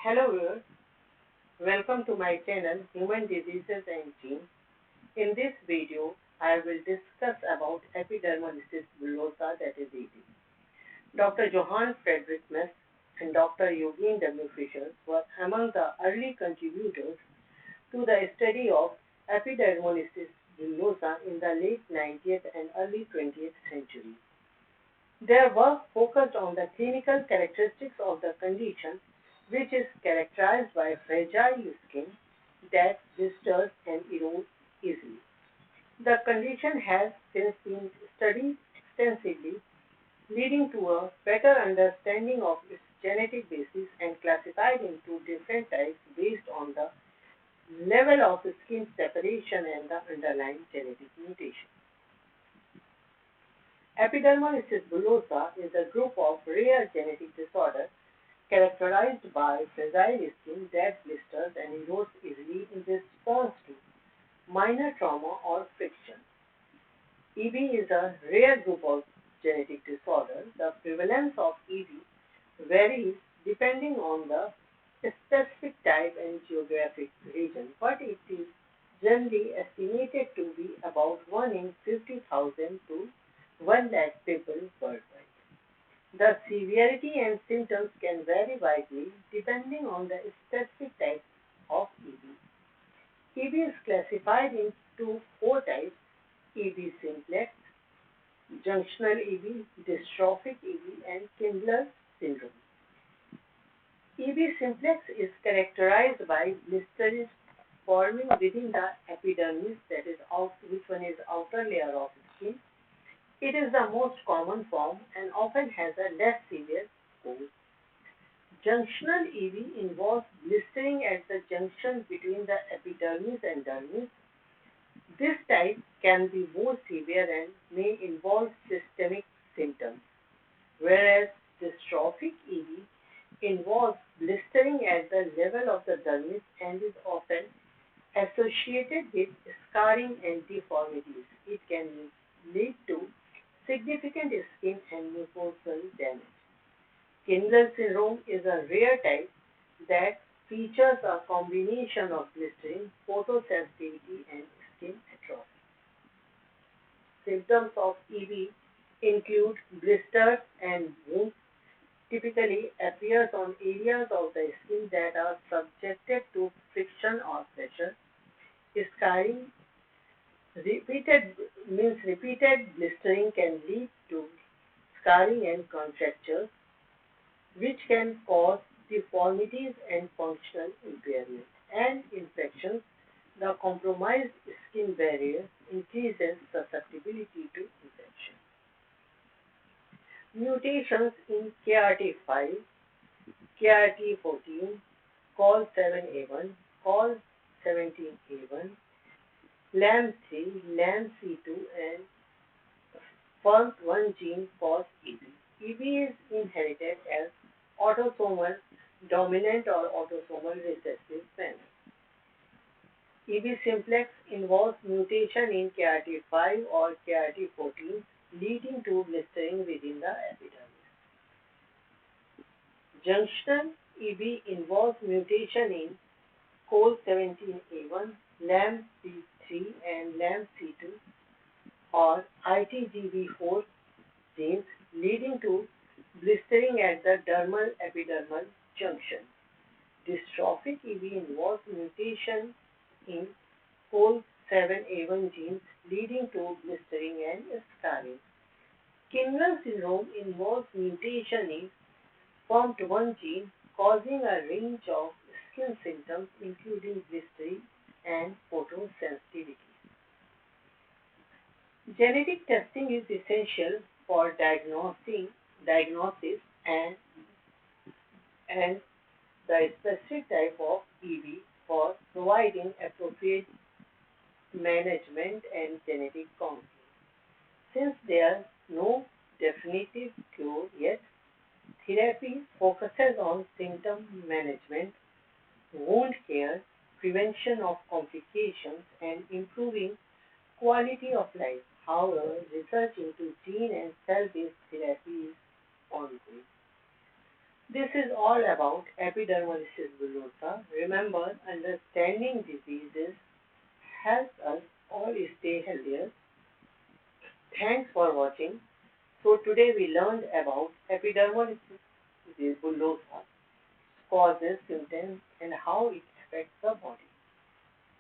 Hello viewers, welcome to my channel Human Diseases and Genes. In this video, I will discuss about epidermolysis bullosa, that is EB. Dr. Johann Friedrich Mess and Dr. Eugene W. Fischer were among the early contributors to the study of epidermolysis bullosa in the late 19th and early 20th century. Their work focused on the clinical characteristics of the condition, which is characterized by fragile skin that blisters and erodes easily. The condition has since been studied extensively, leading to a better understanding of its genetic basis and classified into different types based on the level of skin separation and the underlying genetic mutation. Epidermolysis bullosa is a group of rare genetic disorders characterized by fragile skin that blisters and erodes easily in response to minor trauma or friction. EB is a rare group of genetic disorders. The prevalence of EB varies depending on the specific type and geographic region, but it is generally estimated to be about 1 in 50,000 to 1 lakh people worldwide. The severity and symptoms can vary widely depending on the specific type of EB. EB is classified into 4 types: EB simplex, junctional EB, dystrophic EB, and Kindler syndrome. EB simplex is characterized by blisters forming within the epidermis, that is, which one is outer layer of skin. It is the most common form and often has a less severe course. Junctional EB involves blistering at the junction between the epidermis and dermis. This type can be more severe and may involve systemic symptoms, whereas dystrophic EB involves blistering at the level of the dermis and is often associated with scarring and deformities. It can lead to significant skin and mucosal damage. Kindler syndrome is a rare type that features a combination of blistering, photosensitivity, and skin atrophy. Symptoms of EB include blisters and wounds. Typically appears on areas of the skin that are subjected to friction or pressure. Scarring repeated blistering can lead to scarring and contractures, which can cause deformities and functional impairment. And infections. The compromised skin barrier increases susceptibility to infection. Mutations in KRT5, KRT14, COL7A1, COL17A1, LAMP3, LAMP2, and FUNC1 gene cause EB. EB is inherited as autosomal dominant or autosomal recessive manner. EB simplex involves mutation in KRT5 or KRT14, leading to blistering within the epidermis. Junctional EB involves mutation in COL17A1, LAMP3, and LAMP2 or ITGB4 genes, leading to blistering at the dermal epidermal junction. Dystrophic EB involves mutation in COL7A1 genes, leading to blistering and scarring. Kindler syndrome involves mutation in FUNC1 gene, causing a range of skin symptoms including blistering and photosensitivity. Genetic testing is essential for diagnosis and the specific type of EB for providing appropriate management and genetic counseling. Since there is no definitive cure yet, therapy focuses on symptom management, wound care, prevention of complications, and improving quality of life. However, research into gene and cell-based therapy is ongoing. This is all about epidermolysis bullosa. Remember, understanding diseases helps us all stay healthier. Thanks for watching. So today we learned about epidermolysis bullosa, causes, symptoms, and how it affects the body.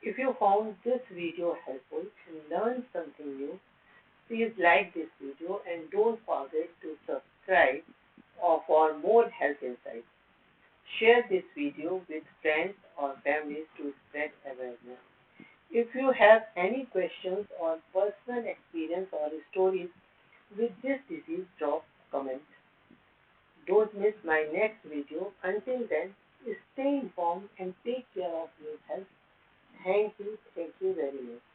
If you found this video helpful and learned something new, please like this video and don't forget to subscribe for more health insights. Share this video with friends or families to spread awareness. If you have any questions or personal experience or stories with this disease, drop a comment. Don't miss my next video. Until then, stay informed and take care of your health. Thank you very much.